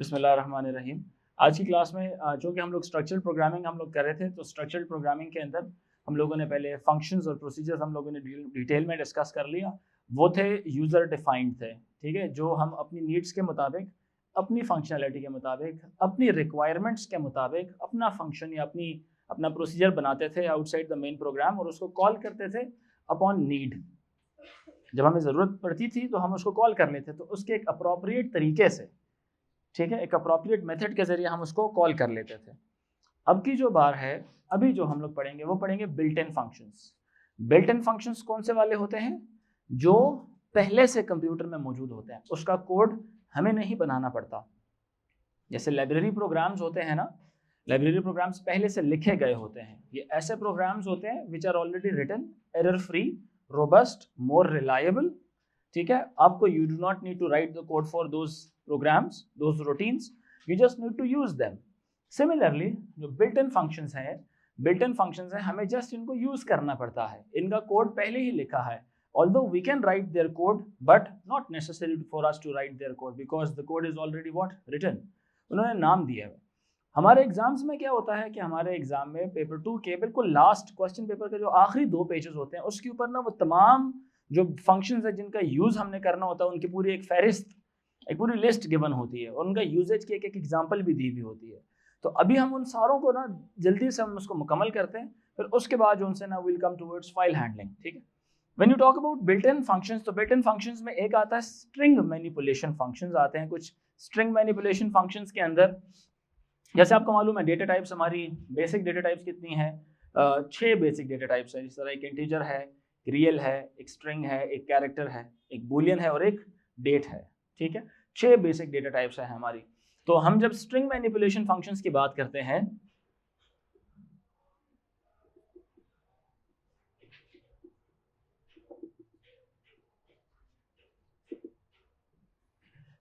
बिस्मिल्लाहिर्रहमानिर्रहीम। आज की क्लास में जो कि हम लोग स्ट्रक्चरल प्रोग्रामिंग हम लोग कर रहे थे, तो स्ट्रक्चरल प्रोग्रामिंग के अंदर हम लोगों ने पहले फंक्शंस और प्रोसीजर्स हम लोगों ने डिटेल में डिस्कस कर लिया। वो थे यूज़र डिफाइंड थे, ठीक है, जो हम अपनी नीड्स के मुताबिक, अपनी फंक्शनैलिटी के मुताबिक, अपनी रिक्वायरमेंट्स के मुताबिक अपना फंक्शन या अपना प्रोसीजर बनाते थे आउटसाइड द मेन प्रोग्राम और उसको कॉल करते थे अपॉन नीड। जब हमें ज़रूरत पड़ती थी तो हम उसको कॉल कर लेते, तो उसके एक अप्रोप्रिएट तरीके से, ठीक है, एक अप्रोप्रिएट मेथड के ज़रिए हम उसको कॉल कर लेते थे। अब की जो बार है, अभी जो हम लोग पढ़ेंगे वो पढ़ेंगे built in functions. Built in functions कौन से वाले होते हैं? जो पहले से कंप्यूटर में मौजूद होते हैं, उसका कोड हमें नहीं बनाना पड़ता। जैसे लाइब्रेरी प्रोग्राम्स होते हैं ना, लाइब्रेरी प्रोग्राम्स पहले से लिखे गए होते हैं। ये ऐसे प्रोग्राम्स होते हैं which are already written, error free, robust, more reliable, ठीक है। आपको you do not need to write the code for those programs, those routines, you just need to use them. Similarly जो बिल्ट इन फंक्शंस हैं, built in functions हैं, हमें just इनको use करना पड़ता है। इनका कोड पहले ही लिखा है, although we can write their code but not necessary for us to write their code because the code is already what written। उन्होंने नाम दिया है। हमारे एग्जाम्स में क्या होता है कि हमारे एग्जाम में पेपर 2 के बिल्कुल लास्ट क्वेश्चन पेपर के जो आखिरी 2 पेजेस होते हैं, उसके ऊपर ना वो तमाम जो फंक्शंस है जिनका यूज हमने करना होता है, उनकी पूरी एक फहरिस्त, एक पूरी लिस्ट गिवन होती है और उनका यूजेज की एक एग्जाम्पल भी दी हुई होती है। तो अभी हम उन सारों को ना जल्दी से हम उसको मुकम्मल करते हैं, फिर उसके बाद जो उनसे ना will come towards file handling, ठीक है। When you talk about built-in functions, तो built-in functions में एक आता है string manipulation functions आते हैं। कुछ string manipulation functions के अंदर, जैसे आपको मालूम है डेटा टाइप्स, हमारी बेसिक डेटा टाइप्स कितनी है? 6 बेसिक डेटा टाइप्स है। जिस तरह एक इंटीजर है, एक रियल है, एक स्ट्रिंग है, एक कैरेक्टर है, एक बूलियन है और एक डेट है, ठीक है। 6 बेसिक डेटा टाइप्स है हमारी। तो हम जब स्ट्रिंग मैनिपुलेशन फंक्शंस की बात करते हैं,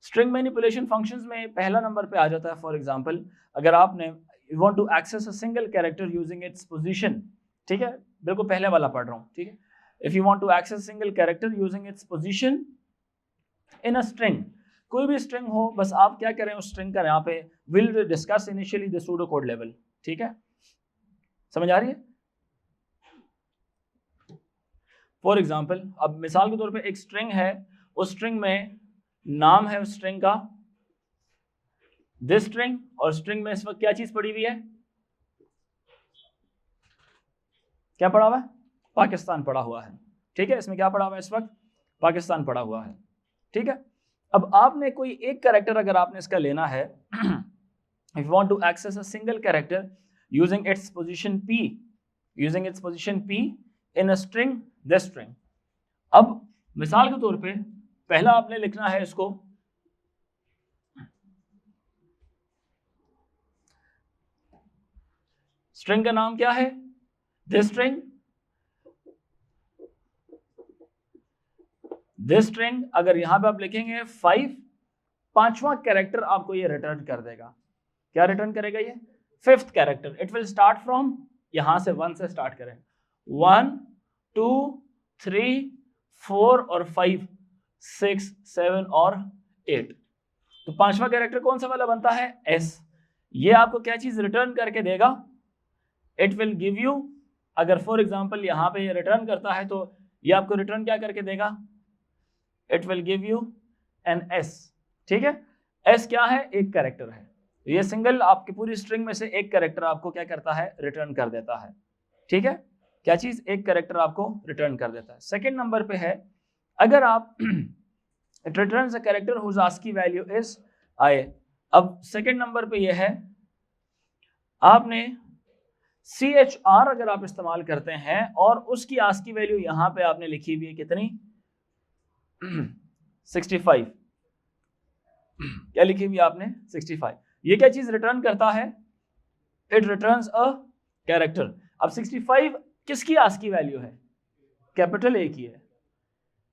स्ट्रिंग मैनिपुलेशन फंक्शंस में पहला नंबर पे आ जाता है। फॉर एग्जांपल, अगर आपने you want to access a single character using its position, ठीक है, बिल्कुल पहले वाला पढ़ रहा हूँ, ठीक है। If you want to access single character using its position in a string, कोई भी स्ट्रिंग हो, बस आप क्या करें उस स्ट्रिंग का, यहाँ पे will discuss initially the pseudo code level, ठीक है, समझ आ रही है? फॉर एग्जाम्पल, अब मिसाल के तौर पे एक स्ट्रिंग है, उस स्ट्रिंग में नाम है उस स्ट्रिंग का दिस स्ट्रिंग, और स्ट्रिंग में इस वक्त क्या चीज पड़ी हुई है? क्या पड़ा हुआ है? पाकिस्तान पड़ा हुआ है, ठीक है। इसमें क्या पड़ा हुआ है इस वक्त? पाकिस्तान पड़ा हुआ है, ठीक है। अब आपने कोई एक कैरेक्टर अगर आपने इसका लेना है, if you want to access a single character using its position p, using its position p in a string this string. अब मिसाल के तौर पे पहला आपने लिखना है इसको, स्ट्रिंग का नाम क्या है? This string. दिस स्ट्रिंग अगर यहां पे आप लिखेंगे 5, पांचवा कैरेक्टर आपको ये रिटर्न कर देगा। क्या रिटर्न करेगा ये? 5th character. It will start from, यहां से 1 से स्टार्ट करें, 1 2 3 4 और 5 6 7 और 8। तो पांचवा कैरेक्टर कौन सा वाला बनता है? S। ये आपको क्या चीज रिटर्न करके देगा? इट विल गिव यू, अगर फॉर एग्जांपल यहां पे ये रिटर्न करता है, तो ये आपको रिटर्न क्या करके देगा? It will give you an S, ठीक है। S क्या है? एक कैरेक्टर है। ये सिंगल आपकी पूरी स्ट्रिंग में से एक कैरेक्टर आपको क्या करता है? रिटर्न कर देता है, ठीक है। क्या चीज? एक कैरेक्टर आपको रिटर्न कर देता है। सेकंड नंबर पे है, अगर आप it returns a character whose ASCII value is I। अब सेकंड नंबर पे ये है, आपने CHR अगर आप इस्तेमाल करते हैं और उसकी ASCII वैल्यू यहां पे आपने लिखी हुई है कितनी? 65। क्या लिखी हुई आपने? 65। ये क्या चीज रिटर्न करता है? It returns a character. अब 65 किसकी ASCII वैल्यू है? कैपिटल A की है।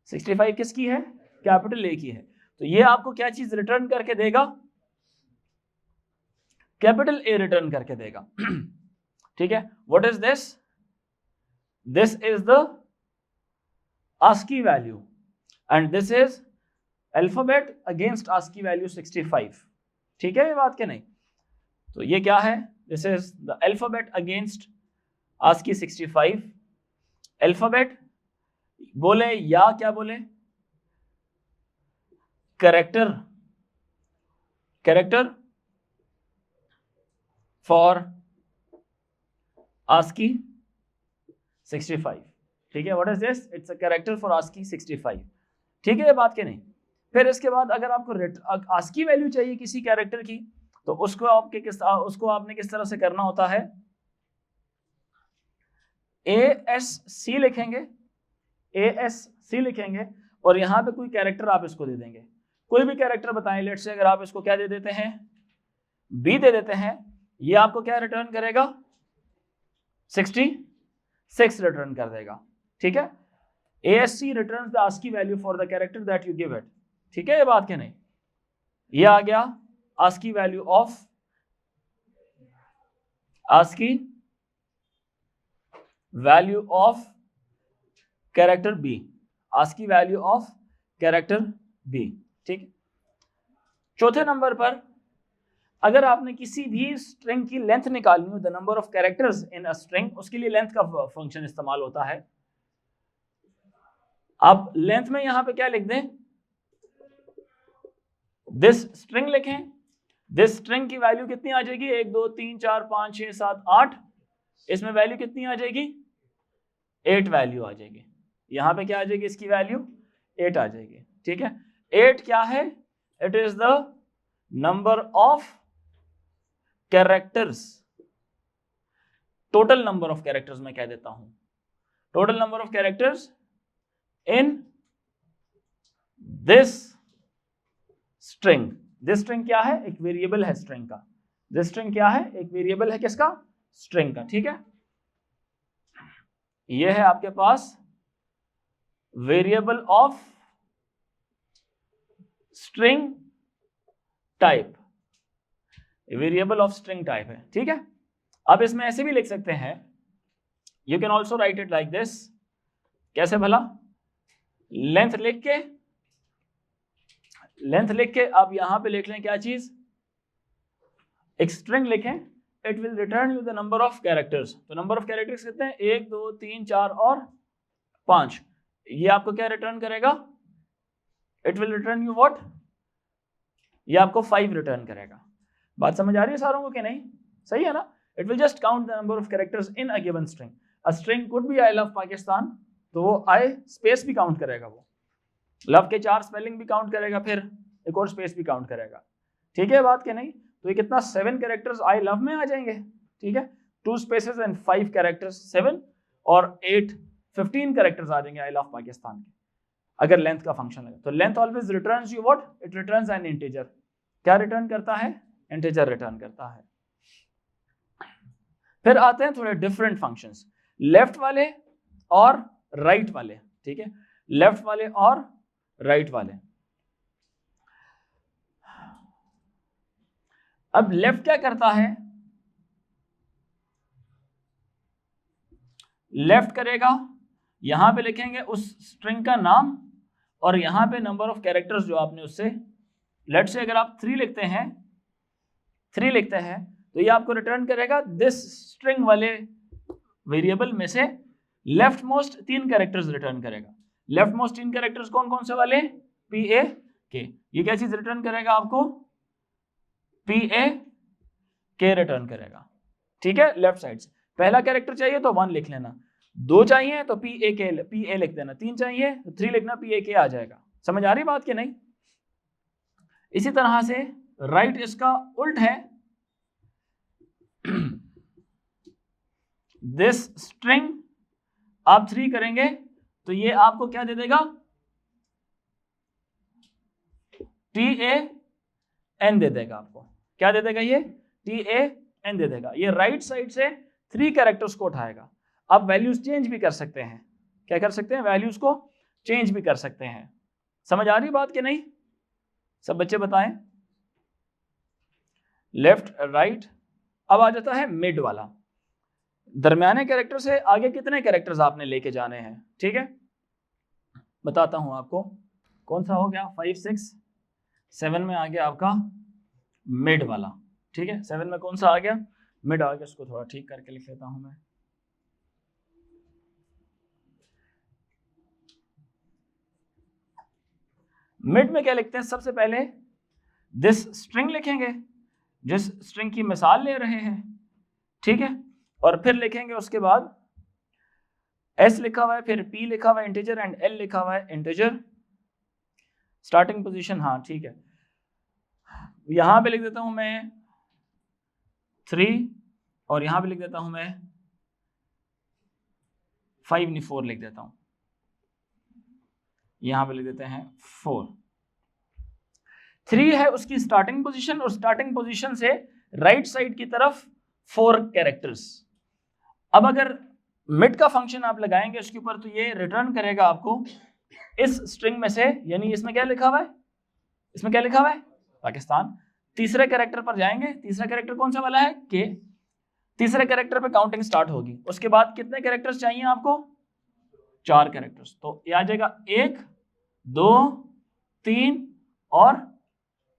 65 किसकी है? कैपिटल A की है। तो ये आपको क्या चीज रिटर्न करके देगा? कैपिटल A रिटर्न करके देगा, ठीक है। What is this? This is the ASCII value and this is alphabet against ASCII value 65, ठीक है ये बात के नहीं? तो ये क्या है? This is the alphabet against ASCII 65. Alphabet बोले या क्या बोले? Character for ASCII 65. ठीक है, what is this? It's a character for ASCII 65. ठीक है ये बात के नहीं? फिर इसके बाद अगर आपको ASCII वैल्यू चाहिए किसी कैरेक्टर की, तो उसको आपने किस तरह से करना होता है? ASC लिखेंगे और यहाँ पे कोई कैरेक्टर आप इसको दे देंगे, कोई भी कैरेक्टर बताएं। लेट्स से अगर आप इसको क्या दे देते हैं? B दे देते हैं, ये आपको क्या रिटर्न करेगा? 66 रिटर्न कर देगा। ठीक है, ASC returns the ASCII value for the character that you give it. ठीक है ये बात के नहीं? ये आ गया ASCII value of character B, ASCII value of character B। ठीक, चौथे नंबर पर अगर आपने किसी भी स्ट्रिंग की लेंथ निकालनी हो, the number of characters in a string, उसके लिए लेंथ का फंक्शन इस्तेमाल होता है। आप लेंथ में यहां पे क्या लिख दें? दिस स्ट्रिंग लिखें। दिस स्ट्रिंग की वैल्यू कितनी आ जाएगी? 1 2 3 4 5 6 7 8। इसमें वैल्यू कितनी आ जाएगी? 8 वैल्यू आ जाएगी। यहां पे क्या आ जाएगी? इसकी वैल्यू 8 आ जाएगी। ठीक है, 8 क्या है? It is the number of characters, total number of characters मैं कह देता हूं, total number of characters in this string. This string क्या है? एक वेरिएबल है स्ट्रिंग का। दिस स्ट्रिंग क्या है? एक वेरिएबल है किसका? स्ट्रिंग का। ठीक है, यह है आपके पास variable of string type, variable of string type है। ठीक है, अब इसमें ऐसे भी लिख सकते हैं, you can also right it like this. कैसे भला? लेंथ लिख के आप यहां पे लिख लें क्या चीज? एक स्ट्रिंग लिखें, it will return you the number of characters. तो नंबर ऑफ कैरेक्टर्स कितने हैं? 1 2 3 4 और 5। ये आपको क्या रिटर्न करेगा? It will return you what? ये आपको 5 रिटर्न करेगा। बात समझ आ रही है सारों को कि नहीं? सही है ना? It will just count the number of characters in a given string. A string could be I love Pakistan, तो वो आई स्पेस भी काउंट करेगा, वो लव के 4 स्पेलिंग भी काउंट करेगा, फिर एक और स्पेस भी काउंट करेगा। ठीक है बात के नहीं? तो ये कितना 7 कैरेक्टर्स आई लव में आ जाएंगे। ठीक है, 2 स्पेसेस एंड 5 कैरेक्टर्स 7 और 8 15 कैरेक्टर्स आ जाएंगे आई लव पाकिस्तान के, अगर लेंथ का फंक्शन लगे। तो length always returns you what? It returns N integer. क्या रिटर्न करता है? इंटीजर रिटर्न करता है। फिर आते हैं थोड़े डिफरेंट फंक्शंस, लेफ्ट वाले और राइट वाले। ठीक है, लेफ्ट वाले और राइट वाले। अब लेफ्ट क्या करता है? लेफ्ट करेगा, यहां पे लिखेंगे उस स्ट्रिंग का नाम और यहां पे नंबर ऑफ कैरेक्टर्स जो आपने उससे, लेट्स से अगर आप 3 लिखते हैं तो ये आपको रिटर्न करेगा दिस स्ट्रिंग वाले वेरिएबल में से लेफ्ट मोस्ट 3 कैरेक्टर्स रिटर्न करेगा। लेफ्ट मोस्ट 3 कैरेक्टर्स कौन कौन से वाले? PA के। ये क्या चीज रिटर्न करेगा आपको? PA के रिटर्न करेगा। ठीक है, लेफ्ट साइड से। पहला कैरेक्टर चाहिए तो 1 लिख लेना, 2 चाहिए तो PA लिख देना, 3 चाहिए तो 3 लिखना, PA के आ जाएगा। समझ आ रही बात कि नहीं? इसी तरह से राइट इसका उल्ट है। दिस स्ट्रिंग आप 3 करेंगे तो ये आपको क्या दे देगा? TAN दे देगा। आपको क्या दे देगा? ये TAN दे देगा। ये राइट साइड से 3 कैरेक्टर्स को उठाएगा। आप वैल्यूज चेंज भी कर सकते हैं। क्या कर सकते हैं? वैल्यूज को चेंज भी कर सकते हैं। समझ आ रही बात कि नहीं? सब बच्चे बताएं। Left right. अब आ जाता है मिड वाला, दरमियाने कैरेक्टर से आगे कितने कैरेक्टर्स आपने लेके जाने हैं। ठीक है, बताता हूं आपको। कौन सा हो गया? 5 6 7 में आ गया आपका मिड वाला, ठीक है। 7 में कौन सा आ गया, मिड आ गया। इसको थोड़ा ठीक करके लिख लेता हूं मैं। मिड में क्या लिखते हैं, सबसे पहले दिस स्ट्रिंग लिखेंगे, जिस स्ट्रिंग की मिसाल ले रहे हैं, ठीक है। और फिर लिखेंगे उसके बाद s लिखा हुआ है, फिर p लिखा हुआ है इंटीजर, एंड l लिखा हुआ है इंटीजर। स्टार्टिंग पोजीशन, हाँ ठीक है। यहां पे लिख देता हूं मैं 3 और यहां पे लिख देता हूं मैं 5 नहीं 4 लिख देता हूं। यहां पे लिख देते हैं 4। 3 है उसकी स्टार्टिंग पोजीशन, और स्टार्टिंग पोजीशन से राइट साइड की तरफ 4 कैरेक्टर्स। अब अगर मिड का फंक्शन आप लगाएंगे इसके ऊपर, तो ये रिटर्न करेगा आपको इस स्ट्रिंग में से, यानी इसमें क्या लिखा हुआ है, इसमें क्या लिखा हुआ है, पाकिस्तान। तीसरे कैरेक्टर पर जाएंगे, तीसरा कैरेक्टर कौन सा वाला है, के। तीसरे कैरेक्टर पे काउंटिंग स्टार्ट होगी। उसके बाद कितने कैरेक्टर्स चाहिए आपको, 4 कैरेक्टर्स। तो ये आ जाएगा 1 2 3 और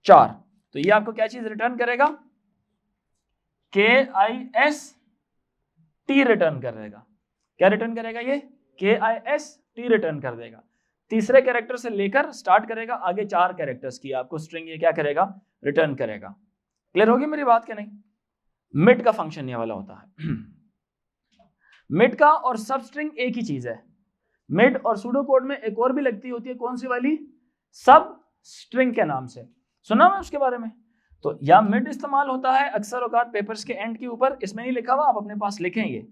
4। तो ये आपको क्या चीज रिटर्न करेगा, KIST रिटर्न कर देगा। क्या रिटर्न करेगा ये, KIST रिटर्न कर देगा। तीसरे कैरेक्टर से लेकर स्टार्ट करेगा, आगे 4 कैरेक्टर्स की आपको स्ट्रिंग ये क्या करेगा, रिटर्न करेगा। क्लियर होगी मेरी बात क्या नहीं। मिड का फंक्शन ये वाला होता है। मिड का और सब स्ट्रिंग एक ही चीज है। मिड और सूडो कोड में एक और भी लगती होती है, कौन सी वाली, सब स्ट्रिंग के नाम से, सुना मैं उसके बारे में। तो या मिड इस्तेमाल होता है अक्सर औकात पेपर्स के एंड के ऊपर, इसमें नहीं लिखा हुआ, आप अपने पास लिखेंगे।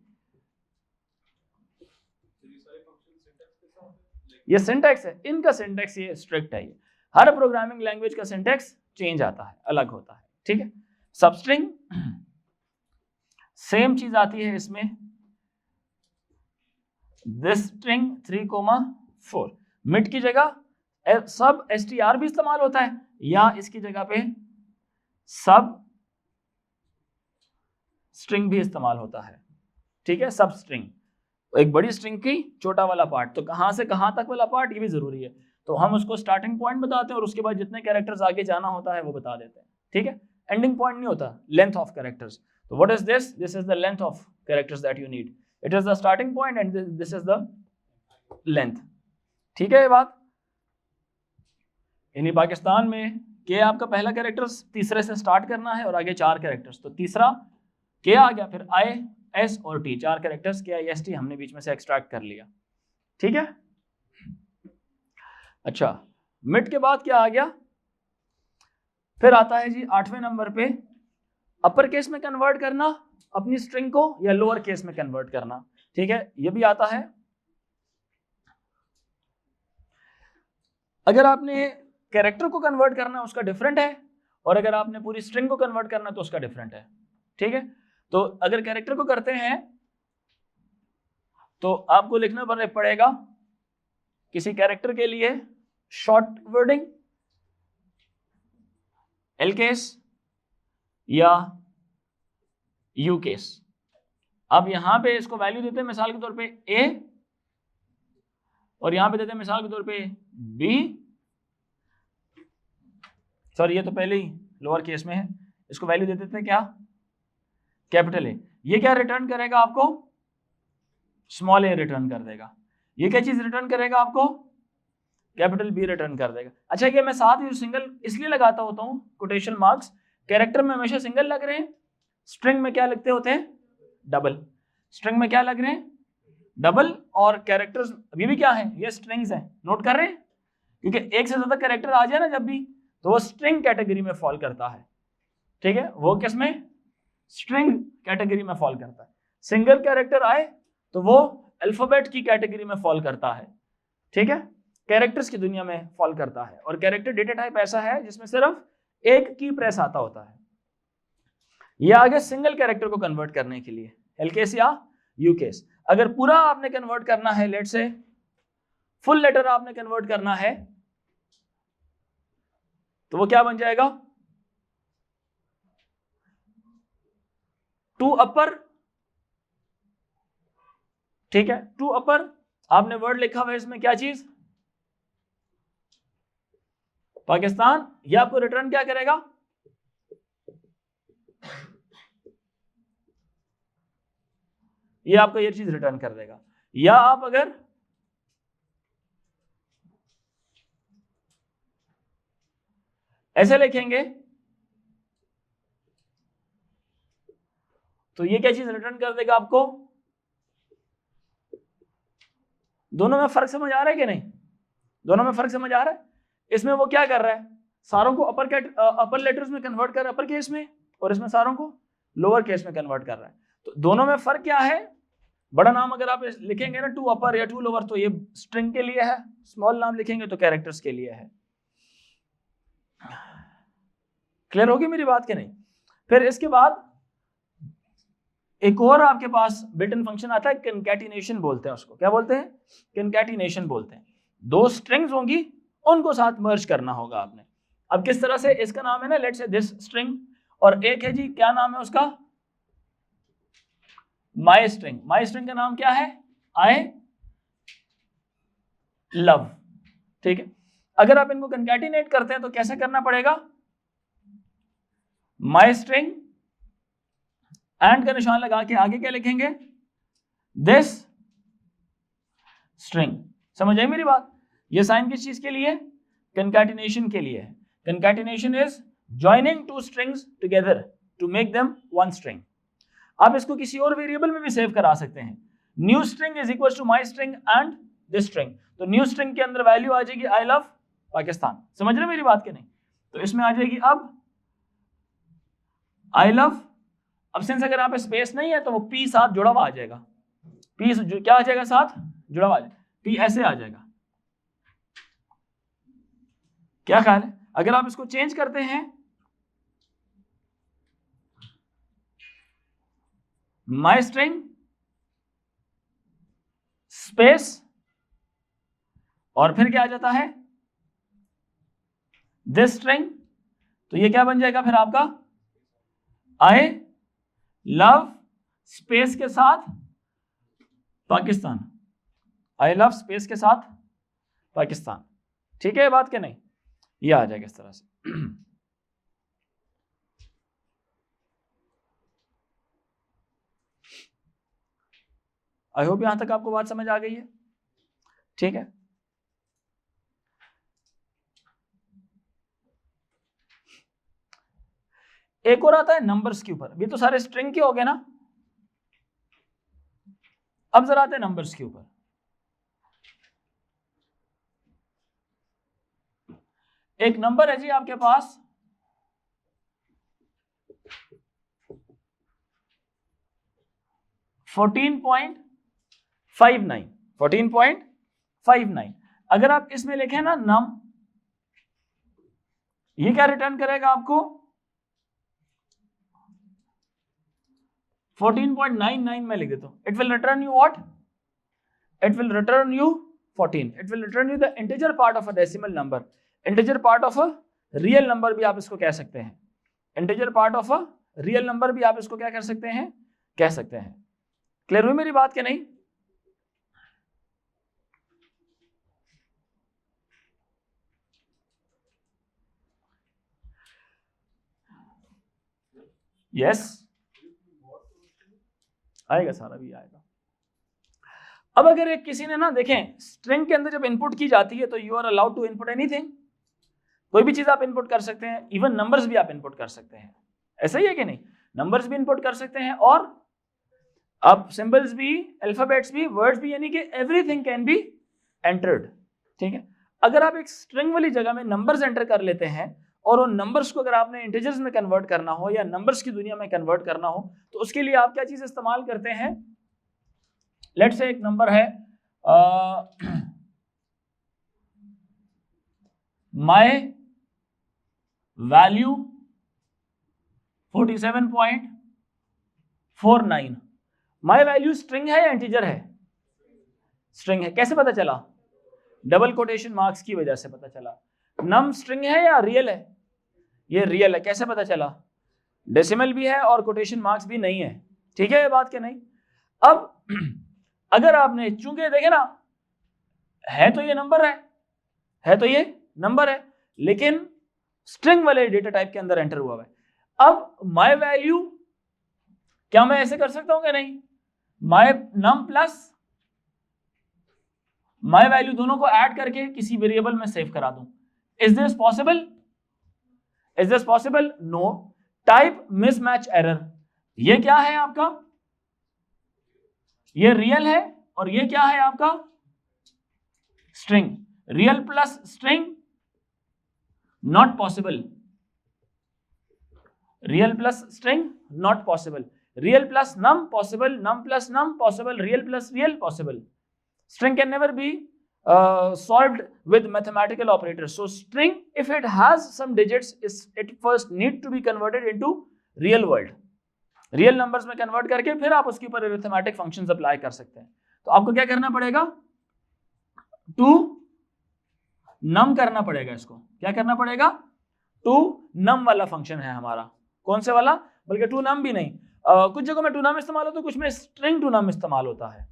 ये सिंटैक्स है, इनका सिंटैक्स ये स्ट्रिक्ट है। ये हर प्रोग्रामिंग लैंग्वेज का सिंटैक्स चेंज आता है, अलग होता है, ठीक है। सबस्ट्रिंग सेम चीज आती है इसमें, दिस स्ट्रिंग 3,4। मिड की जगह सब str भी इस्तेमाल होता है, या इसकी जगह पे सब स्ट्रिंग भी इस्तेमाल होता है, ठीक है। सब स्ट्रिंग एक बड़ी स्ट्रिंग की छोटा वाला पार्ट, तो कहां से कहां तक वाला पार्ट ये भी जरूरी है। तो हम उसको स्टार्टिंग पॉइंट बताते हैं और उसके बाद जितने कैरेक्टर्स आगे जाना होता है वो बता देते हैं, ठीक है। एंडिंग पॉइंट नहीं होता, लेंथ ऑफ कैरेक्टर्स। तो what is this, this is the length of characters that you need, it is the starting point and this is the length, ठीक है। ये बात यानी पाकिस्तान में के आपका पहला कैरेक्टर तीसरे से स्टार्ट करना है और आगे 4 कैरेक्टर्स, तो तीसरा के आ गया, फिर I S और T, 4 कैरेक्टर्स KIST हमने बीच में से एक्सट्रैक्ट कर लिया, ठीक है। अच्छा, मिड के बाद क्या आ गया, फिर आता है जी 8वें नंबर पे अपर केस में कन्वर्ट करना अपनी स्ट्रिंग को, या लोअर केस में कन्वर्ट करना, ठीक है। ये भी आता है। अगर आपने कैरेक्टर को कन्वर्ट करना है उसका डिफरेंट है, और अगर आपने पूरी स्ट्रिंग को कन्वर्ट करना है तो उसका डिफरेंट है, ठीक है। तो अगर कैरेक्टर को करते हैं तो आपको लिखना पड़ेगा किसी कैरेक्टर के लिए शॉर्ट वर्डिंग एल केस या यू केस। अब यहां पे इसको वैल्यू देते हैं मिसाल के तौर पे ए, और यहां पे देते हैं मिसाल के तौर पे बी। सॉरी, ये तो पहले ही लोअर केस में है, इसको वैल्यू दे देते हैं क्या, कैपिटल ए। ये क्या रिटर्न करेगा आपको, स्मॉल ए रिटर्न कर देगा। ये क्या चीज रिटर्न करेगा आपको, कैपिटल बी रिटर्न कर देगा। अच्छा, ये मैं साथ ही सिंगल इसलिए लगाता होता हूँ कोटेशन मार्क्स, कैरेक्टर में हमेशा सिंगल लग रहे हैं, स्ट्रिंग में क्या लिखते होते हैं, डबल। स्ट्रिंग में क्या लग रहे हैं, डबल, और कैरेक्टर्स अभी भी क्या है, ये स्ट्रिंग्स हैं, नोट कर रहे हैं, क्योंकि एक से ज्यादा कैरेक्टर आ जाए ना जब भी, तो वो स्ट्रिंग कैटेगरी में फॉल करता है, ठीक है। वो किस में, स्ट्रिंग कैटेगरी में फॉल करता है। सिंगल कैरेक्टर आए तो वो अल्फाबेट की कैटेगरी में फॉल करता है, ठीक है, कैरेक्टर्स की दुनिया में फॉल करता है। और कैरेक्टर डेटा टाइप ऐसा है जिसमें सिर्फ एक की प्रेस आता होता है। ये आगे सिंगल कैरेक्टर को कन्वर्ट करने के लिए एल केस या यू केस। अगर पूरा आपने कन्वर्ट करना है, लेट से फुल लेटर आपने कन्वर्ट करना है, तो वो क्या बन जाएगा, टू अपर, ठीक है। टू अपर आपने वर्ड लिखा हुआ है, इसमें क्या चीज, पाकिस्तान। ये आपको रिटर्न क्या करेगा, ये आपको ये चीज रिटर्न कर देगा। या आप अगर ऐसे लिखेंगे तो ये क्या चीज रिटर्न कर देगा आपको। दोनों में फर्क समझ आ रहा है कि नहीं? दोनों में फर्क समझ आ रहा है? इसमें वो क्या कर रहा है, सारों को अपर लेटर्स में कन्वर्ट कर रहा है, अपर केस में, और इसमें सारों को लोअर केस में कन्वर्ट कर रहा है। तो दोनों में फर्क क्या है? बड़ा नाम अगर आप लिखेंगे ना 2 अपर या 2 लोअर तो ये स्ट्रिंग के लिए है, स्मॉल नाम लिखेंगे तो कैरेक्टर्स के लिए है। क्लियर होगी मेरी बात कि नहीं? फिर इसके बाद एक और आपके पास बिल्ट इन फंक्शन आता है, कंकैटिनेशन बोलते हैं उसको। क्या बोलते हैं? कंकैटिनेशन बोलते हैं। 2 स्ट्रिंग्स होंगी, उनको साथ मर्ज करना होगा आपने। अब किस तरह से? इसका नाम है ना लेट्स से दिस स्ट्रिंग, और एक है जी क्या नाम है उसका? माई स्ट्रिंग। माई स्ट्रिंग का नाम क्या है? I love. ठीक है, अगर आप इनको कंकैटिनेट करते हैं तो कैसे करना पड़ेगा? माई स्ट्रिंग एंड का निशान लगा के आगे क्या लिखेंगे? This string. समझ आई मेरी बात? ये साइन किस चीज के लिए? कंकैटिनेशन के लिए है। Concatenation is joining 2 strings together to make them 1 string. आप इसको किसी और वेरिएबल में भी सेव करा सकते हैं। New string is equal to my string and this string. तो न्यू स्ट्रिंग के अंदर वैल्यू आ जाएगी आई लव पाकिस्तान। समझ रहे मेरी बात के नहीं? तो इसमें आ जाएगी अब आई लव। अब सिंस अगर यहाँ पे स्पेस नहीं है तो वो पी साथ जुड़ा हुआ आ जाएगा। पी क्या आ जाएगा? साथ जुड़ा हुआ आ जाएगा। पी ऐसे आ जाएगा। क्या ख्याल है? अगर आप इसको चेंज करते हैं माई स्ट्रिंग स्पेस और फिर क्या आ जाता है? दिस स्ट्रिंग, तो ये क्या बन जाएगा फिर आपका? आई लव स्पेस के साथ पाकिस्तान। आई लव स्पेस के साथ पाकिस्तान। ठीक है ये बात के नहीं? ये आ जाएगा इस तरह से। आई होप यहां तक आपको बात समझ आ गई है। ठीक है, एक और आता है नंबर्स के ऊपर। ये तो सारे स्ट्रिंग के हो गए ना। अब जरा आते हैं नंबर्स के ऊपर। एक नंबर है जी आपके पास 14.59। अगर आप इसमें लिखें ना नम, ये क्या रिटर्न करेगा आपको? 14.99 में लिख देता हूं। It will return you what? It will return you 14। It will return you the integer part of a decimal number. Integer part of a real number भी आप इसको कह सकते हैं। Integer part of a real number भी आप इसको क्या कर सकते हैं? कह सकते हैं। क्लियर हुई मेरी बात के नहीं? यस आएगा, सारा भी आएगा। अब अगर एक किसी ने ना देखें स्ट्रिंग के अंदर जब इनपुट की जाती है तो you are allowed to input anything. कोई भी चीज आप इनपुट कर सकते हैं, इवन नंबर्स भी आप इनपुट कर सकते हैं। ऐसा ही है कि नहीं? नंबर्स भी इनपुट कर सकते हैं और आप सिंबल्स भी, अल्फाबेट्स भी, वर्ड्स भी, यानी कि एवरीथिंग कैन बी एंटर्ड। ठीक है, अगर आप एक स्ट्रिंग वाली जगह में नंबर्स एंटर कर लेते हैं और उन नंबर्स को अगर आपने इंटीजर्स में कन्वर्ट करना हो या नंबर्स की दुनिया में कन्वर्ट करना हो तो उसके लिए आप क्या चीज इस्तेमाल करते हैं? लेट्स से एक नंबर है my value 47.49। My value string है या इंटीजर है? स्ट्रिंग है। कैसे पता चला? डबल कोटेशन मार्क्स की वजह से पता चला। नम स्ट्रिंग है या रियल है? ये रियल है। कैसे पता चला? डेसिमल भी है और कोटेशन मार्क्स भी नहीं है। ठीक है ये बात के नहीं? अब अगर आपने, चूंकि देखे ना है तो ये नंबर है तो ये नंबर है, लेकिन स्ट्रिंग वाले डेटा टाइप के अंदर एंटर हुआ है। अब माई वैल्यू क्या मैं ऐसे कर सकता हूं क्या? नहीं। माई नम प्लस माई वैल्यू दोनों को ऐड करके किसी वेरिएबल में सेव करा दूं। Is this possible? Is this possible? No. Type mismatch error, ये क्या है आपका? ये रियल है और ये क्या है आपका? String. Real plus string not possible, real plus string not possible, real plus num possible, num plus num possible, real plus real possible. String can never be solved with mathematical operators. So string, if it has some digits, it first need to be converted into real world. Real numbers में convert करके फिर आप उसके ऊपर arithmetic functions apply कर सकते हैं. तो आपको क्या करना पड़ेगा? टू नम करना पड़ेगा. इसको क्या करना पड़ेगा? टू नम वाला फंक्शन है हमारा. कौन से वाला? बल्कि टू नम भी नहीं, कुछ जगहों में टू नम इस्तेमाल होता है, कुछ में स्ट्रिंग टू नम इस्तेमाल होता है.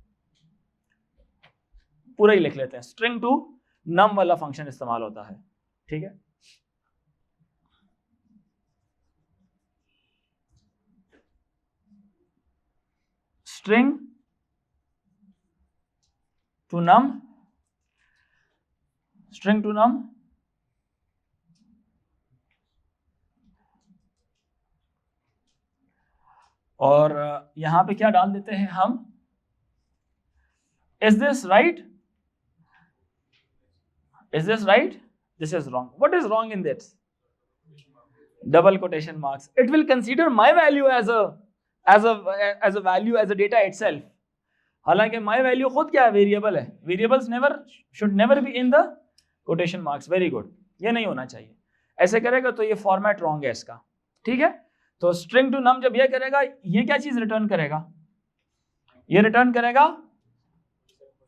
पूरा ही लिख लेते हैं. स्ट्रिंग टू नम वाला फंक्शन इस्तेमाल होता है. ठीक है. String to num, string to num, और यहां पे क्या डाल देते हैं हम? Is this right? Is this right? This is wrong. What is wrong in this? Double quotation marks. It will consider my value as a value, as a data itself. हालांकि my value खुद क्या है? Variable है. Variables should never be in the quotation marks. Very good. ये नहीं होना चाहिए. ऐसे करेगा तो ये फॉर्मेट रॉन्ग है इसका. ठीक है. तो string to num जब ये करेगा, ये क्या चीज रिटर्न करेगा? ये रिटर्न करेगा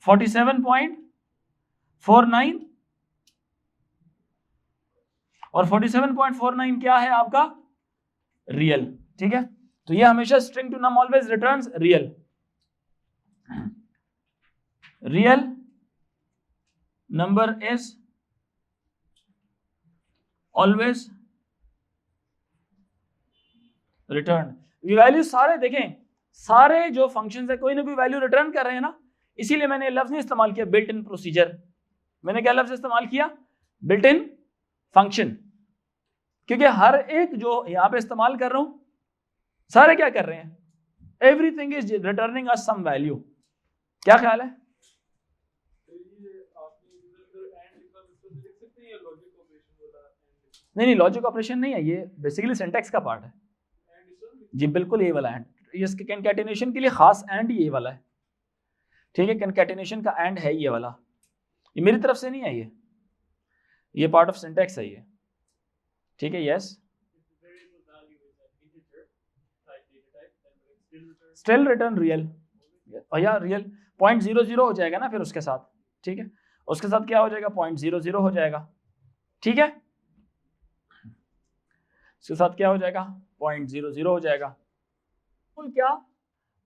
47.49 और 47.49 क्या है आपका? रियल. ठीक है. तो ये हमेशा string to num always returns real. Real number is always return. Value सारे देखें, सारे जो फंक्शंस है कोई ना कोई वैल्यू रिटर्न कर रहे हैं ना. इसीलिए मैंने लफ्ज नहीं इस्तेमाल किया बिल्ट इन प्रोसीजर. मैंने क्या लफ्ज इस्तेमाल किया? Built in function. क्योंकि हर एक जो यहां पे इस्तेमाल कर रहा हूं, सारे क्या कर रहे हैं? Everything is returning us some value. क्या ख्याल है? नहीं, लॉजिक ऑपरेशन नहीं है, ये बेसिकली सिंटैक्स का पार्ट है. जी बिल्कुल ये वाला एंड. इसके कंकैटिनेशन के लिए खास एंड ये वाला है. ठीक है. कंकैटिनेशन का एंड है ये वाला. ये मेरी तरफ से नहीं है, ये पार्ट ऑफ सिंटैक्स है ये. ठीक है. Yes, still return real. या रियल 0.00 हो जाएगा ना फिर उसके साथ. ठीक है. उसके साथ क्या हो जाएगा? 0.00 हो जाएगा. ठीक है. उसके साथ क्या हो जाएगा? 0.00 हो जाएगा. क्या?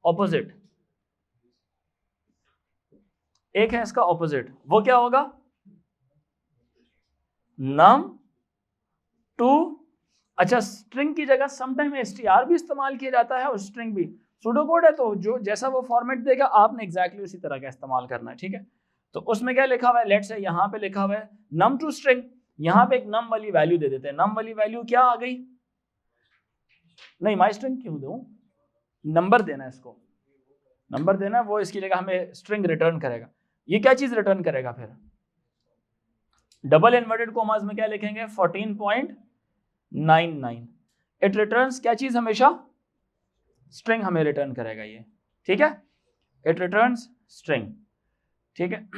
ऑपोजिट. एक है इसका ऑपोजिट, वो क्या होगा? नम टू. अच्छा, स्ट्रिंग की जगह समटाइम str भी इस्तेमाल किया जाता है और स्ट्रिंग भी. सूडो कोड है तो जो जैसा वो फॉर्मेट देगा आपने एग्जैक्टली उसी तरह का इस्तेमाल करना है. ठीक है. तो उसमें क्या लिखा हुआ है? लेट्स से यहां पे लिखा हुआ है नम टू स्ट्रिंग. यहां पे एक नम वाली वैल्यू दे देते हैं. नम वाली वैल्यू क्या आ गई? नहीं, माई स्ट्रिंग क्यों दूं? नंबर देना है इसको, नंबर देना है. वो इसकी जगह हमें स्ट्रिंग रिटर्न करेगा. ये क्या चीज रिटर्न करेगा फिर? डबल इन्वर्टेड कोमास में क्या लिखेंगे? 14.99. इट रिटर्न्स क्या चीज? हमेशा स्ट्रिंग हमें रिटर्न करेगा ये. ठीक है. It returns string. ठीक है.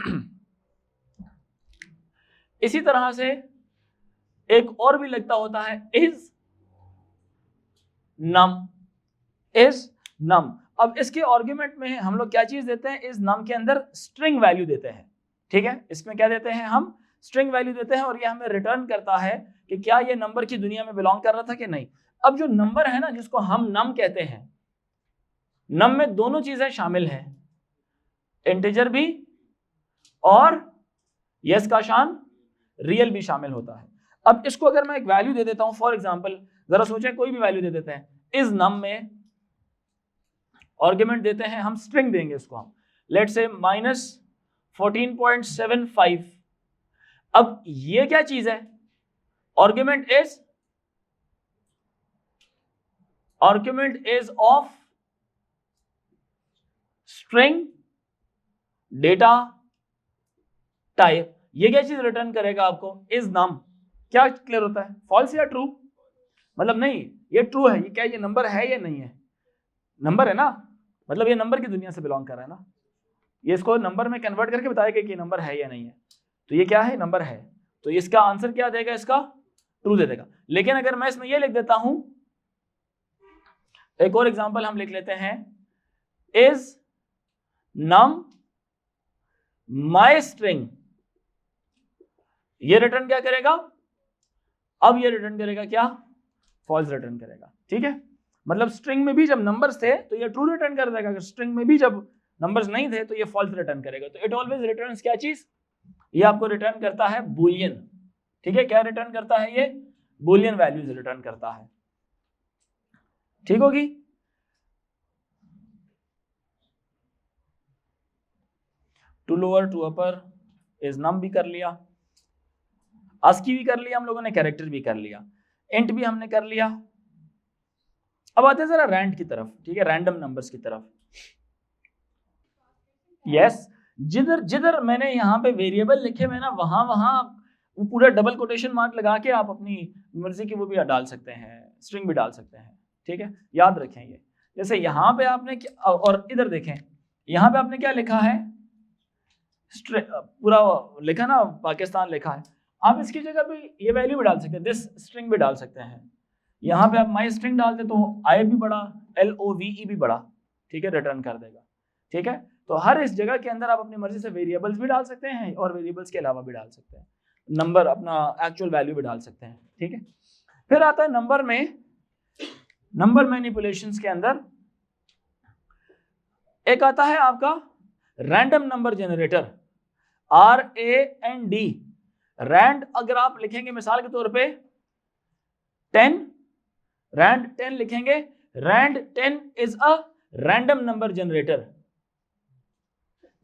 इसी तरह से एक और भी लगता होता है इज नम. इज नम. अब इसके आर्गुमेंट में हम लोग क्या चीज देते हैं? इस नम के अंदर स्ट्रिंग वैल्यू देते हैं. ठीक है. इसमें क्या देते हैं? हम स्ट्रिंग वैल्यू देते हैं और ये हमें रिटर्न करता है कि क्या ये नंबर की दुनिया में बिलोंग कर रहा था कि नहीं. अब जो नंबर है ना, जिसको हम नम कहते हैं, नम में दोनों चीजें शामिल हैं, इंटीजर भी और यस का शान रियल भी शामिल होता है. अब इसको अगर मैं एक वैल्यू दे देता हूं, फॉर एग्जांपल जरा सोचें, कोई भी वैल्यू दे देते हैं इस नम में आर्ग्यूमेंट देते हैं, हम स्ट्रिंग देंगे इसको, हम लेट से -14.75। अब ये क्या चीज है? Argument is of string data type. ये क्या चीज रिटर्न करेगा आपको? इज नम। क्या क्लियर होता है? फॉल्स या ट्रू? मतलब नहीं, ये ट्रू है, ये क्या ये नंबर है या नहीं है? नंबर है ना, मतलब ये नंबर की दुनिया से बिलोंग कर रहा है ना, ये इसको नंबर में कन्वर्ट करके बताएगा कि नंबर है या नहीं है। तो ये क्या है? नंबर है। तो इसका आंसर क्या देगा? इसका ट्रू दे देगा। लेकिन अगर मैं इसमें ये लिख देता हूं, एक और एग्जांपल हम लिख लेते हैं, इज नम माय स्ट्रिंग, ये रिटर्न क्या करेगा? अब ये रिटर्न करेगा क्या? फॉल्स रिटर्न करेगा। ठीक है, मतलब स्ट्रिंग में भी जब नंबर्स थे तो ये ट्रू रिटर्न कर देगा, अगर स्ट्रिंग में भी जब नंबर्स नहीं थे तो ये फॉल्स रिटर्न करेगा। तो इट ऑलवेज रिटर्न्स क्या चीज? ये आपको रिटर्न करता है बूलियन। ठीक है, क्या रिटर्न करता है? ये बूलियन वैल्यूज रिटर्न करता है। ठीक होगी? To lower to upper is num भी कर लिया, आस्की भी कर लिया हम लोगों ने, कैरेक्टर भी कर लिया, इंट भी हमने कर लिया। अब आते हैं जरा रैंड की तरफ। ठीक है, रैंडम नंबर्स की तरफ। यस, जिधर जिधर मैंने यहाँ पे वेरिएबल लिखे हुए ना, वहां वहां वो पूरा डबल कोटेशन मार्क लगा के आप अपनी मर्जी की वो भी डाल सकते हैं, स्ट्रिंग भी डाल सकते हैं। ठीक है, याद रखें ये। जैसे यहाँ पे आपने और इधर देखें, यहाँ पे आपने क्या लिखा है? पूरा लिखा ना, पाकिस्तान लिखा है। आप इसकी जगह पे ये वैल्यू भी डाल सकते हैं, दिस स्ट्रिंग भी डाल सकते हैं। यहाँ पे आप माई स्ट्रिंग डालते तो आई भी बड़ा, LOVE भी बड़ा, ठीक है, रिटर्न कर देगा। ठीक है, तो हर इस जगह के अंदर आप अपनी मर्जी से वेरिएबल्स भी डाल सकते हैं और वेरिएबल्स के अलावा भी डाल सकते हैं, नंबर अपना एक्चुअल वैल्यू भी डाल सकते हैं। ठीक है, फिर आता है नंबर में, नंबर मैनिपुलेशंस के अंदर एक आता है आपका random number generator, RAND। Rand अगर आप लिखेंगे मिसाल के तौर पे 10, रैंड 10 लिखेंगे, rand 10 is a random number generator.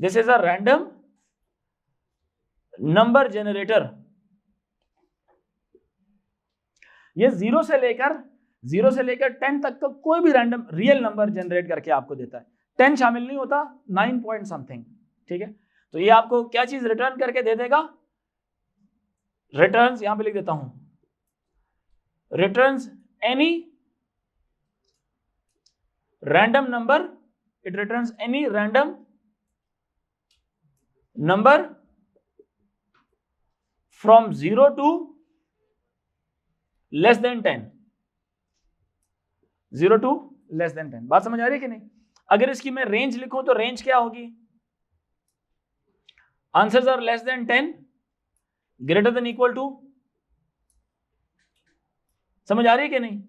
This is a random number generator. ये 0 से लेकर 10 तक तो कोई भी रैंडम रियल नंबर जनरेट करके आपको देता है। 10 शामिल नहीं होता, 9 पॉइंट समथिंग। ठीक है, तो ये आपको क्या चीज रिटर्न करके दे देगा? रिटर्न्स, यहां पे लिख देता हूं, returns any random number, it returns any random number from 0 to less than 10, 0 to less than 10। बात समझ आ रही है कि नहीं? अगर इसकी मैं रेंज लिखूं तो रेंज क्या होगी? Answers are less than 10, greater than equal to. समझ आ रही है कि नहीं?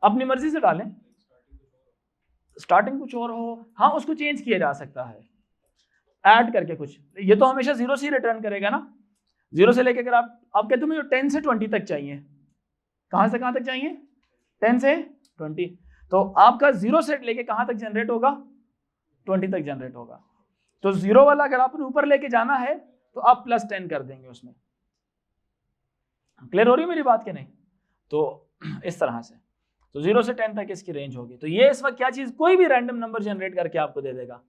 अपनी मर्जी से डालें, स्टार्टिंग कुछ और हो, हाँ उसको चेंज किया जा सकता है ऐड करके कुछ। ये तो हमेशा 0 से ही रिटर्न करेगा ना, 0 से लेके अगर आप कहते हो मुझे 10 से 20 तक चाहिए, कहां से कहां तक चाहिए? 10 से 20, तो आपका 0 से लेके कहां तक जनरेट होगा? 20 तक जनरेट होगा। तो 0 वाला अगर आपने ऊपर लेके जाना है तो आप +10 कर देंगे उसमें। क्लियर हो रही है मेरी बात कि नहीं? तो इस तरह से तो 0 से 10 तक इसकी रेंज होगी। तो ये इस वक्त क्या चीज, कोई भी रैंडम नंबर जनरेट करके आपको दे देगा।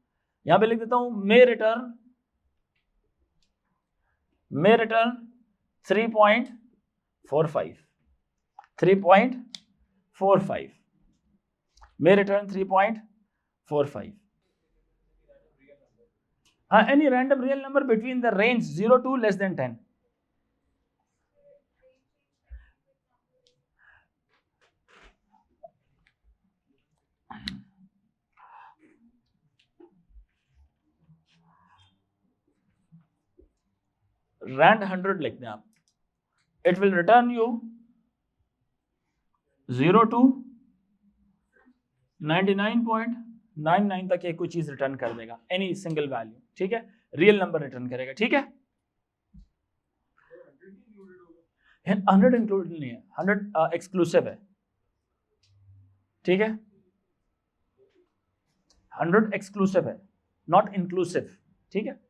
यहां पे लिख देता हूं, मे रिटर्न 3.45, 3.45, मे रिटर्न 3.45। हाँ, any random real number between the range 0 to less than 10। Rand 100 लिख दें आप, it will return you 0 to 99.99 तक ये कोई चीज रिटर्न कर देगा, एनी सिंगल वैल्यू। ठीक है, रियल नंबर रिटर्न करेगा। ठीक है, 100 इंक्लूडेड नहीं है, 100 एक्सक्लूसिव है। ठीक है, 100 एक्सक्लूसिव है, नॉट इंक्लूसिव, ठीक है।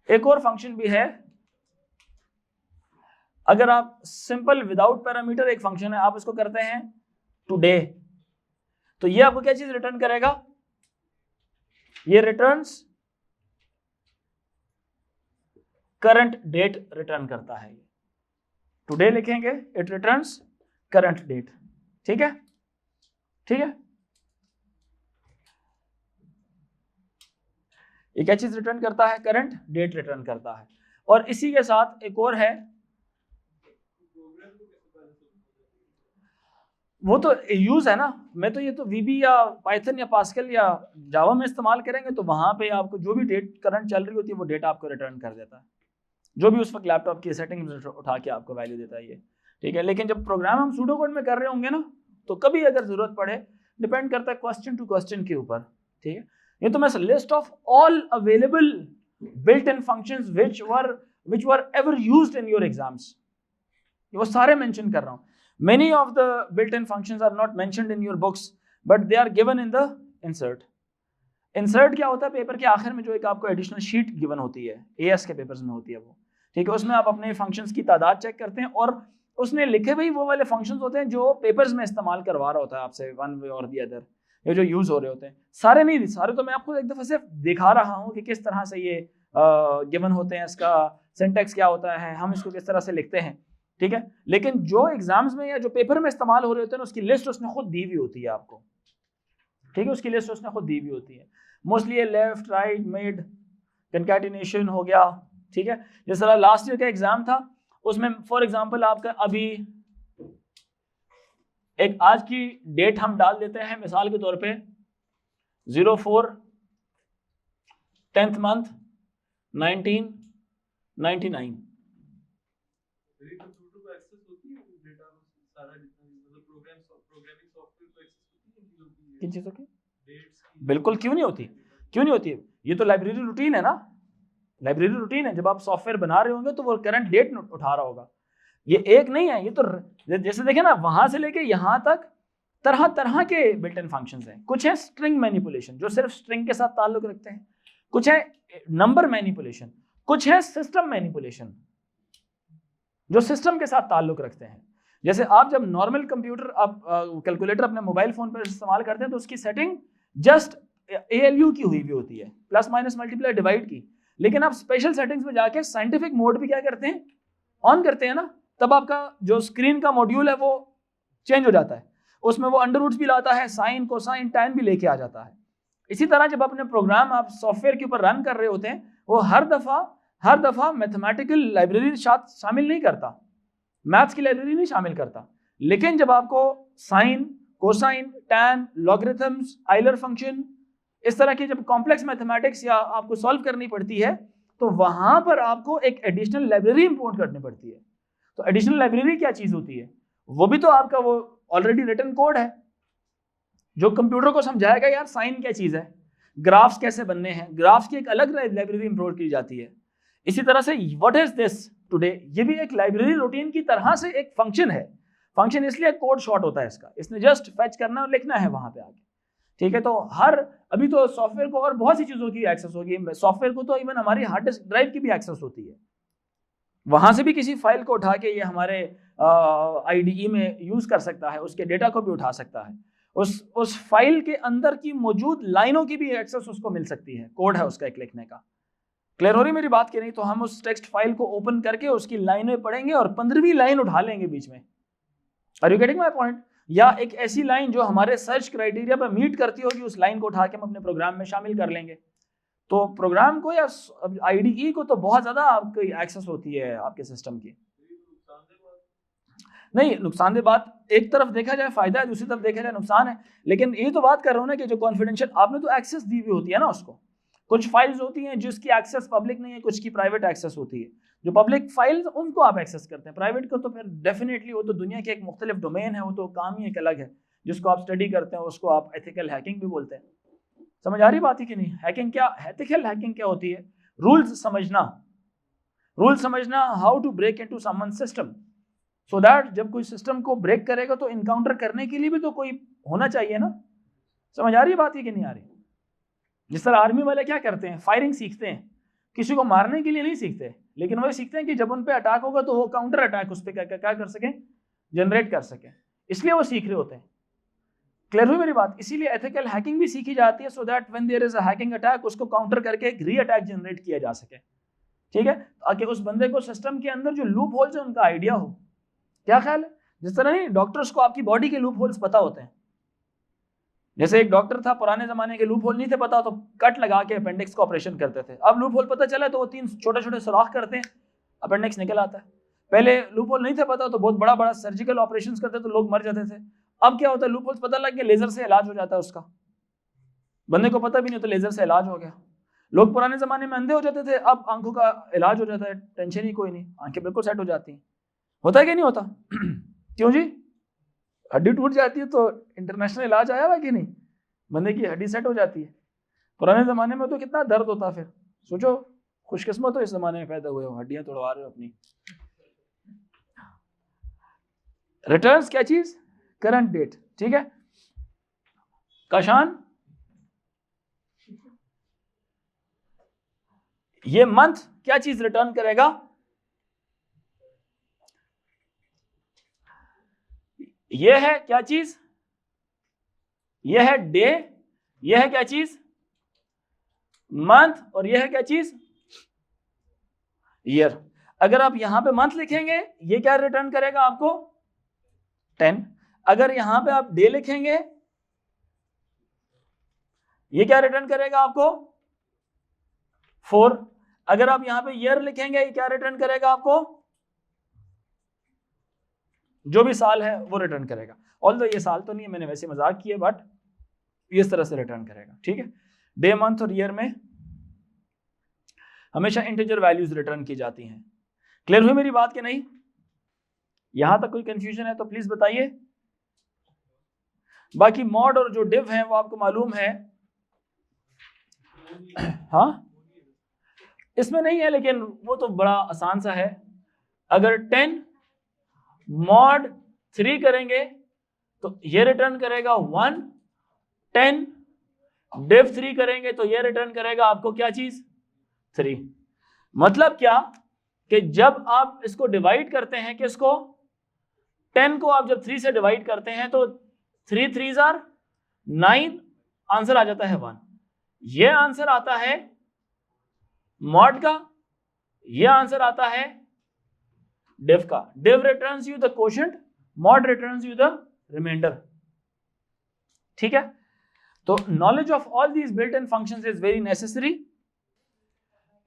एक और फंक्शन भी है, अगर आप सिंपल विदाउट पैरामीटर एक फंक्शन है, आप इसको करते हैं टुडे, तो ये आपको क्या चीज रिटर्न करेगा, ये रिटर्न्स करंट डेट रिटर्न करता है। टुडे लिखेंगे, इट रिटर्न्स करंट डेट, ठीक है, ठीक है। ये क्या चीज रिटर्न करता है, करंट डेट रिटर्न करता है। और इसी के साथ एक और है, वो तो यूज है ना, मैं तो ये तो VB या पाइथन या पास्कल या जावा में इस्तेमाल करेंगे तो वहां पे आपको जो भी डेट करंट चल रही होती है वो डेट आपको रिटर्न कर देता है, जो भी उस वक्त लैपटॉप की सेटिंग्स उठा के आपको वैल्यू देता है ये, ठीक है। लेकिन जब प्रोग्राम हम सूडो कोड में कर रहे होंगे ना, तो कभी अगर जरूरत पड़े, डिपेंड करता है क्वेश्चन टू क्वेश्चन के ऊपर, ठीक है। ये तो मैं list of all available built in functions which were ever used in your exams, ये वो सारे मेंशन कर रहा हूँ। Many of the built-in functions are not mentioned in your books, but they are given in the insert. Insert क्या होता है, paper के आखिर में जो एक आपको एडिशनल शीट गिवन होती है, AS के पेपर्स में होती है वो, ठीक है। उसमें आप अपने फंक्शंस की तादाद चेक करते हैं और उसने लिखे भाई वो वाले फंक्शंस होते हैं जो पेपर्स में इस्तेमाल करवा रहा होता है आपसे वन वे और दी अदर, ये जो यूज हो रहे होते हैं। सारे नहीं, सारे तो मैं आपको एक दफा सिर्फ दिखा रहा हूँ कि किस तरह से ये गिवन होते हैं, इसका सिंटैक्स क्या होता है, हम इसको किस तरह से लिखते हैं, ठीक है। लेकिन जो एग्जाम्स में या जो पेपर में इस्तेमाल हो रहे होते हैं उसकी लिस्ट उसने खुद दी हुई होती है आपको, ठीक है, उसकी लिस्ट उसने खुद दी हुई होती है। मोस्टली ये लेफ्ट राइट मिड कंकैटिनेशन हो गया, ठीक है। जिस तरह लास्ट ईयर का एग्जाम था उसमें फॉर एग्जांपल आपका अभी एक आज की डेट हम डाल देते हैं मिसाल के तौर पे 04 10th month 1999। किन चीजों की? बिल्कुल, क्यों नहीं होती, क्यों नहीं होती है? ये तो लाइब्रेरी रूटीन है ना, लाइब्रेरी रूटीन है। जब आप सॉफ्टवेयर बना रहे होंगे तो वो करंट डेट उठा रहा होगा। ये एक नहीं है, ये तो जैसे देखें ना, वहां से लेके यहां तक तरह तरह के बिल्ट इन फंक्शंस हैं। कुछ है स्ट्रिंग मैनिपुलेशन जो सिर्फ स्ट्रिंग के साथ ताल्लुक रखते हैं, कुछ है नंबर मैनिपुलेशन, कुछ है सिस्टम मैनिपुलेशन जो सिस्टम के साथ ताल्लुक रखते हैं। जैसे आप जब नॉर्मल कंप्यूटर आप कैलकुलेटर अपने मोबाइल फोन पर इस्तेमाल करते हैं तो उसकी सेटिंग जस्ट ALU की हुई होती है, प्लस माइनस मल्टीप्लाई डिवाइड की। लेकिन आप स्पेशल सेटिंग्स में जाके साइंटिफिक मोड भी क्या करते हैं, ऑन करते हैं ना, तब आपका जो स्क्रीन का मॉड्यूल है वो चेंज हो जाता है, उसमें वो अंडर रूट्स भी लाता है, साइन कोसाइन टैन भी लेके आ जाता है। इसी तरह जब अपने प्रोग्राम आप सॉफ्टवेयर के ऊपर रन कर रहे होते हैं वो हर दफा मैथमेटिकल लाइब्रेरी शामिल नहीं करता, मैथ्स की लाइब्रेरी नहीं शामिल करता। लेकिन जब आपको sine cosine tan logarithms Euler function इस तरह की जब कॉम्प्लेक्स मैथमेटिक्स या आपको सॉल्व करनी पड़ती है तो वहां पर आपको एक एडिशनल लाइब्रेरी इंपोर्ट करनी पड़ती है। तो एडिशनल लाइब्रेरी क्या चीज होती है, वो भी तो आपका वो ऑलरेडी रिटन कोड है जो कंप्यूटर को समझाएगा यार साइन क्या चीज है, ग्राफ्स कैसे बनने हैं, ग्राफ्स की एक अलग लाइब्रेरी इंपोर्ट की जाती है। इसी तरह से व्हाट इज दिस टुडे, ये भी एक लाइब्रेरी रूटीन की तरह से एक फंक्शन है। फंक्शन इसलिए कोड शॉर्ट होता है इसका, इसने जस्ट फेच करना और लिखना है वहां पे आगे, ठीक है। तो अभी तो सॉफ्टवेयर को और बहुत सी चीजों की एक्सेस होगी, सॉफ्टवेयर को तो इवन हमारी हार्ड डिस्क ड्राइव की भी एक्सेस होती है, वहां से भी किसी फाइल को उठा के ये हमारे IDE में यूज कर सकता है, उसके डेटा को भी उठा सकता है, उस फाइल के अंदर की मौजूद लाइनों की भी एक्सेस उसको मिल सकती है, कोड है उसका एक लिखने का। क्लियर हो रही मेरी बात की नहीं? तो हम उस टेक्स्ट फाइल को ओपन करके उसकी लाइनें पढ़ेंगे और 15वीं लाइन उठा लेंगे बीच में। Are you getting my point? या एक ऐसी लाइन जो हमारे सर्च क्राइटेरिया पर मीट करती होगी, उस लाइन को उठा के हम अपने प्रोग्राम में शामिल कर लेंगे। तो प्रोग्राम को या IDE को तो बहुत ज्यादा आपकी एक्सेस होती है आपके सिस्टम की। नहीं, नुकसानदेह बात एक तरफ देखा जाए फायदा है, दूसरी तरफ देखा जाए नुकसान है। लेकिन ये तो बात कर रहा हूँ ना कि जो कॉन्फिडेंशियल आपने तो एक्सेस दी हुई होती है ना उसको। कुछ फाइल्स होती हैं जिसकी एक्सेस पब्लिक नहीं है, कुछ की प्राइवेट एक्सेस होती है। जो पब्लिक फाइल्स उनको आप एक्सेस करते हैं, प्राइवेट को तो फिर डेफिनेटली वो तो दुनिया के एक मुख्तलिफ डोमेन है, वो तो काम ही एक अलग है जिसको आप स्टडी करते हैं, उसको आप एथिकल हैकिंग भी बोलते हैं। समझ आ रही बात है कि नहीं? हैकिंग क्या, एथिकल हैकिंग क्या होती है? रूल्स समझना, how to break into someone system, so that जब कोई सिस्टम को ब्रेक करेगा तो इनकाउंटर करने के लिए भी तो कोई होना चाहिए ना। समझ आ रही है बात ये कि नहीं आ रही? जिस तरह आर्मी वाले क्या करते हैं, फायरिंग सीखते हैं, किसी को मारने के लिए नहीं सीखते, लेकिन वो सीखते हैं कि जब उन पे अटैक होगा तो वो काउंटर अटैक उस पर क्या कर सकें, जनरेट कर सकें, इसलिए वो सीख रहे होते हैं। क्लियर हुई मेरी बात? इसीलिए एथिकल हैकिंग भी सीखी जाती है, so that when there is a hacking attack उसको काउंटर करके एक री अटैक जनरेट किया जा सके। ठीक है, ताकि उस बंदे को सिस्टम के अंदर जो लूप होल्स है उनका आइडिया हो। क्या ख्याल है? जिस तरह नहीं डॉक्टर्स को आपकी बॉडी के लूप होल्स पता होते हैं, जैसे एक डॉक्टर था पुराने जमाने के लूप होल नहीं थे पता तो कट लगा के अपेंडिक्स का ऑपरेशन करते थे। अब लूप होल पता चला तो वो 3 छोटे छोटे सुराख करते हैं, अपेंडिक्स निकल आता है। पहले लूप होल नहीं थे पता तो बहुत बड़ा बड़ा सर्जिकल ऑपरेशंस करते तो लोग मर जाते थे। अब क्या होता है, लूप होल्स पता लग गया, लेजर से इलाज हो जाता है उसका, बंदे को पता भी नहीं तो लेजर से इलाज हो गया। लोग पुराने जमाने में अंधे हो जाते थे, अब आंखों का इलाज हो जाता है, टेंशन ही कोई नहीं, आंखें बिल्कुल सेट हो जाती हैं। होता है कि नहीं होता? क्यों जी? हड्डी टूट जाती है तो इंटरनेशनल इलाज आया हुआ कि नहीं, बंदे की हड्डी सेट हो जाती है। पुराने जमाने में तो कितना दर्द होता, फिर सोचो खुशकिस्मत हो इस जमाने में पैदा हुए हो, हड्डियां तोड़वा रहे हो अपनी। रिटर्न्स क्या चीज? Current date. ठीक है, काशान ये मंथ क्या चीज रिटर्न करेगा? ये है क्या चीज? ये है डे, ये है क्या चीज? मंथ, और ये है क्या चीज? ईयर। अगर आप यहां पे मंथ लिखेंगे ये क्या रिटर्न करेगा आपको? 10। अगर यहां पे आप डे लिखेंगे ये क्या रिटर्न करेगा आपको? 4। अगर आप यहां पे ईयर लिखेंगे ये क्या रिटर्न करेगा आपको? जो भी साल है वो रिटर्न करेगा। ऑल्दो ये साल तो नहीं है, मैंने वैसे मजाक किया, बट इस तरह से रिटर्न करेगा। ठीक है, डे मंथ और ईयर में हमेशा इंटीजर वैल्यूज रिटर्न की जाती हैं। क्लियर हुई मेरी बात कि नहीं? यहां तक कोई कंफ्यूजन है तो प्लीज बताइए। बाकी मॉड और जो डिव है वो आपको मालूम है। हाँ, इसमें नहीं है लेकिन वो तो बड़ा आसान सा है। अगर 10 मॉड 3 करेंगे तो ये रिटर्न करेगा 1। 10 डिव 3 करेंगे तो ये रिटर्न करेगा आपको क्या चीज? 3। मतलब क्या कि जब आप इसको डिवाइड करते हैं, किसको? 10 को आप जब 3 से डिवाइड करते हैं तो 3 3s are 9, आंसर आ जाता है 1। ये आंसर आता है मॉड का, ये आंसर आता है डिव का। Div returns you the quotient, mod returns you the remainder. ठीक है, तो knowledge of all these built in functions is very necessary.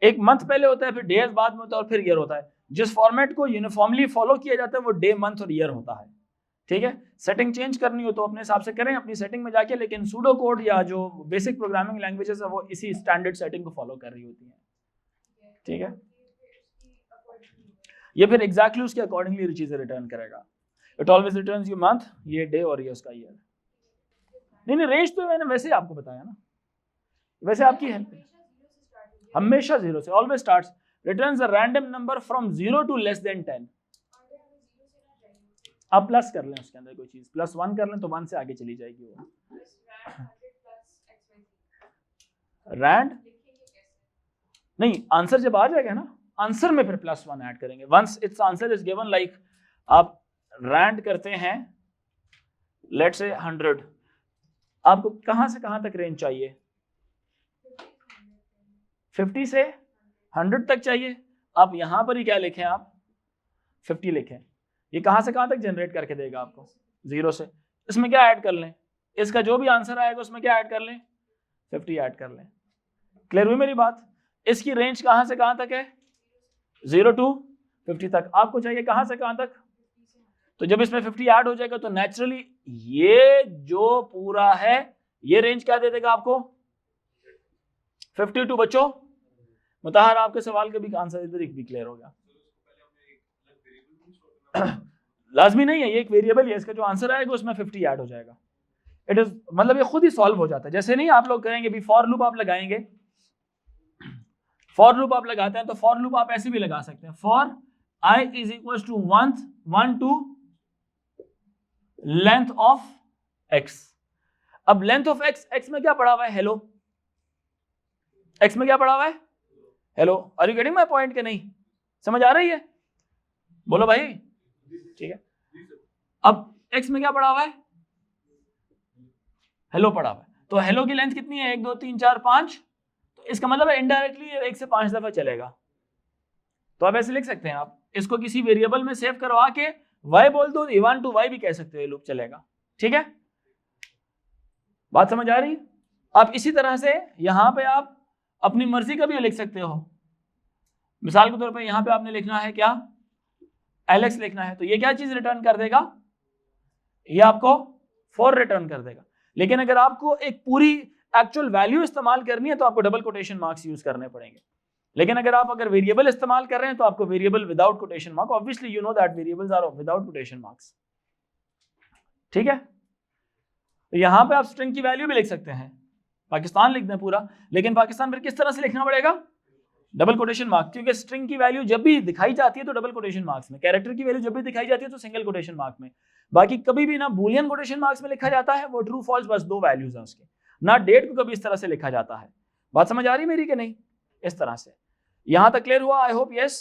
एक मंथ पहले होता है, फिर डेज बाद में होता है और फिर ईयर होता है। जिस फॉर्मेट को यूनिफॉर्मली फॉलो किया जाता है वो डे मंथ और ईयर होता है। ठीक है, सेटिंग चेंज करनी हो तो अपने हिसाब से करें अपनी सेटिंग में जाके, लेकिन सूडो कोड या जो बेसिक प्रोग्रामिंग लैंग्वेजेस है वो इसी स्टैंडर्ड सेटिंग को फॉलो कर रही होती है। ठीक है, ये फिर एग्जैक्टली उसके अकॉर्डिंगली चीजें रिटर्न करेगा। It always returns you month, ये डे और ये उसका ईयर। नहीं, रेंज तो मैंने वैसे ही आपको बताया ना, वैसे आपकी है हमेशा 0 से, always starts returns a random number from 0 to less than 10। आप प्लस कर लें उसके अंदर कोई चीज, +1 कर लें तो 1 से आगे चली जाएगी वो। रैंड नहीं, आंसर जब आ जाएगा ना, आंसर में फिर +1 ऐड करेंगे। Once its answer is given, like आप रैंड करते हैं लेट्स से 100, आपको कहां से कहां तक रेंज चाहिए? 50 से 100 तक चाहिए। आप यहां पर ही क्या लिखें, आप 50 लिखें। ये कहां से कहां तक जनरेट करके देगा आपको? 0 से। इसमें क्या ऐड कर लें? इसका जो भी आंसर आएगा उसमें क्या ऐड कर लें? 50 ऐड कर लें। क्लियर हुई मेरी बात? इसकी रेंज कहां से कहां तक है? 0 टू 50 तक। आपको चाहिए कहां से कहां तक? तो जब इसमें 50 ऐड हो जाएगा तो नेचुरली ये जो पूरा है ये रेंज क्या दे देगा आपको? 52। बच्चों मुताहर आपके सवाल का भी आंसर इधर ही क्लियर हो गया। लाजमी नहीं है, ये एक वेरिएबल है, इसका जो आंसर आएगा उसमें 50 ऐड हो जाएगा। इट इज मतलब ये खुद ही सॉल्व हो जाता है। जैसे नहीं आप लोग करेंगे भी फॉर लूप आप लगाएंगे, फॉर लूप आप लगाते हैं तो फॉर लूप आप ऐसे भी लगा सकते हैं, for i is equal to 1 to length of x। अब लेंथ ऑफ x, x में क्या पड़ा हुआ है, हेलो, x में क्या पड़ा हुआ है, hello. Are you getting my point के नहीं, समझ आ रही है, बोलो भाई, ठीक है। अब x में क्या पड़ा हुआ है, हेलो पड़ा हुआ है, तो हेलो की लेंथ कितनी है, 1 2 3 4 5, तो इसका मतलब है इनडायरेक्टली 1 से 5 दफा चलेगा। तो आप ऐसे लिख सकते हैं, आप इसको किसी वेरिएबल में सेव करवा के y बोल दो, इवन टू y भी कह सकते हो, लूप चलेगा, ठीक है, बात समझ आ रही है। आप इसी तरह से यहां पे आप अपनी मर्जी का भी लिख सकते हो, मिसाल के तौर पे यहां पे आपने लिखना है क्या, एलेक्स लिखना है, तो ये क्या चीज रिटर्न कर देगा, ये आपको 4 रिटर्न कर देगा। लेकिन अगर आपको एक पूरी एक्चुअल वैल्यू इस्तेमाल करनी है तो आपको डबल कोटेशन मार्क्स यूज करने पड़ेंगे। लेकिन अगर वेरिएबल इस्तेमाल कर रहे हैं तो आपको variable without quotation mark, obviously you know that variables are without quotation marks, ठीक है। तो यहां पे आप स्ट्रिंग की वैल्यू भी लिख सकते हैं, पाकिस्तान लिख दें पूरा, लेकिन पाकिस्तान फिर किस तरह से लिखना पड़ेगा, डबल कोटेशन मार्क, क्योंकि स्ट्रिंग की वैल्यू जब भी दिखाई जाती है तो डबल कोटेशन मार्क्स में, कैरेक्टर की वैल्यू जब भी दिखाई जाती है तो सिंगल कोटेशन मार्क में, बाकी कभी भी ना बूलियन कोटेशन मार्क्स में लिखा जाता है, वो ट्रू फॉल्स बस 2 वैल्यूज हैं उसके, ना डेट को कभी इस तरह से लिखा जाता है। बात समझ आ रही मेरी कि नहीं, इस तरह से। यहां तक क्लियर हुआ, आई होप यस।